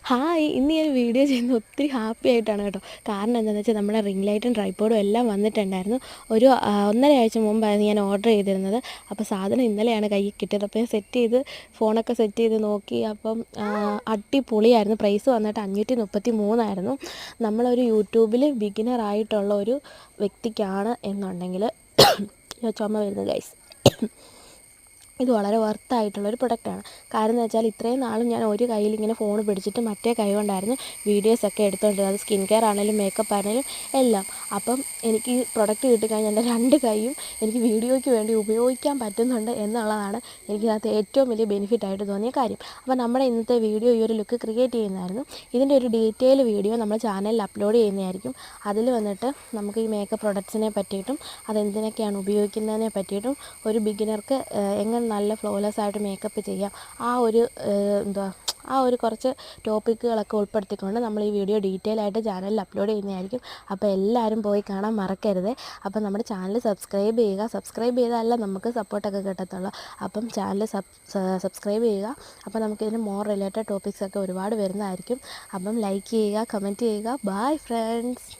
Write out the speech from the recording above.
Hi! ഇന്ന് ഞാൻ video ചെയ്യുന്നത് ഒത്തിരി ഹാപ്പി ആയിട്ടാണ് കേട്ടോ. കാരണം എന്താണെന്ന് വെച്ചാൽ നമ്മുടെ റിംഗ് ലൈറ്റും ട്രൈപോഡും എല്ലാം വന്നിട്ടുണ്ടായിരുന്നു. ഒരു 1.5 ആഴ്ച മുമ്പായിരുന്നു ഞാൻ ഓർഡർ ചെയ്തിരുന്നത്. അപ്പോൾ സാധനം ഇന്നലെയാണ് കയ്യിൽ കിട്ടിയത്. അപ്പോൾ ഞാൻ സെറ്റ് ചെയ്ത് ഫോണൊക്കെ സെറ്റ് ചെയ്ത് നോക്കി. അപ്പം അടിപൊളിയായിരുന്നു. പ്രൈസ് വന്നിട്ട് 533 ആയിരുന്നു. നമ്മളൊരു യൂട്യൂബിൽ ബിഗിനർ ആയിട്ടുള്ള ഒരു വ്യക്തിക്കാണ് എന്നുണ്ടെങ്കിൽ ചുമ വരുന്നു ഗൈസ്. ഇത് വളരെ വർത്തായിട്ടുള്ളൊരു പ്രൊഡക്റ്റാണ്. കാരണം എന്ന് വെച്ചാൽ ഇത്രയും നാളും ഞാൻ ഒരു കയ്യിൽ ഇങ്ങനെ ഫോൺ പിടിച്ചിട്ട് മറ്റേ കൈ കൊണ്ടായിരുന്നു വീഡിയോസൊക്കെ എടുത്തുകൊണ്ടിരുന്നത്. അത് സ്കിൻ കെയർ ആണെങ്കിലും മേക്കപ്പ് ആണെങ്കിലും എല്ലാം. അപ്പം എനിക്ക് ഈ പ്രൊഡക്റ്റ് കിട്ടിക്കഴിഞ്ഞാൽ എൻ്റെ 2 കൈയും എനിക്ക് വീഡിയോയ്ക്ക് വേണ്ടി ഉപയോഗിക്കാൻ പറ്റുന്നുണ്ട് എന്നുള്ളതാണ് എനിക്കതിനകത്ത് ഏറ്റവും വലിയ ബെനിഫിറ്റായിട്ട് തോന്നിയ കാര്യം. അപ്പോൾ നമ്മുടെ ഇന്നത്തെ വീഡിയോ ഈ ഒരു ലുക്ക് ക്രിയേറ്റ് ചെയ്യുന്നതായിരുന്നു. ഇതിൻ്റെ ഒരു ഡീറ്റെയിൽ വീഡിയോ നമ്മൾ ചാനലിൽ അപ്ലോഡ് ചെയ്യുന്നതായിരിക്കും. അതിൽ വന്നിട്ട് നമുക്ക് ഈ മേക്കപ്പ് പ്രൊഡക്ട്സിനെ പറ്റിയിട്ടും അതെന്തിനൊക്കെയാണ് ഉപയോഗിക്കുന്നതിനെ പറ്റിയിട്ടും ഒരു ബിഗിനർക്ക് എങ്ങനെ നല്ല ഫ്ലോലെസ് ആയിട്ട് മേക്കപ്പ് ചെയ്യാം, ആ ഒരു കുറച്ച് ടോപ്പിക്കുകളൊക്കെ ഉൾപ്പെടുത്തിക്കൊണ്ട് നമ്മൾ ഈ വീഡിയോ ഡീറ്റെയിൽ ആയിട്ട് ചാനലിൽ അപ്ലോഡ് ചെയ്യുന്നതായിരിക്കും. അപ്പോൾ എല്ലാവരും പോയി കാണാൻ മറക്കരുത്. അപ്പോൾ നമ്മുടെ ചാനൽ സബ്സ്ക്രൈബ് ചെയ്യുക. സബ്സ്ക്രൈബ് ചെയ്താലേ നമുക്ക് സപ്പോർട്ടൊക്കെ കിട്ടത്തുള്ളൂ. അപ്പം ചാനൽ സബ്സ്ക്രൈബ് ചെയ്യുക. അപ്പോൾ നമുക്കിതിന് മോർ റിലേറ്റഡ് ടോപ്പിക്സൊക്കെ ഒരുപാട് വരുന്നതായിരിക്കും. അപ്പം ലൈക്ക് ചെയ്യുക, കമൻറ്റ് ചെയ്യുക. Bye friends.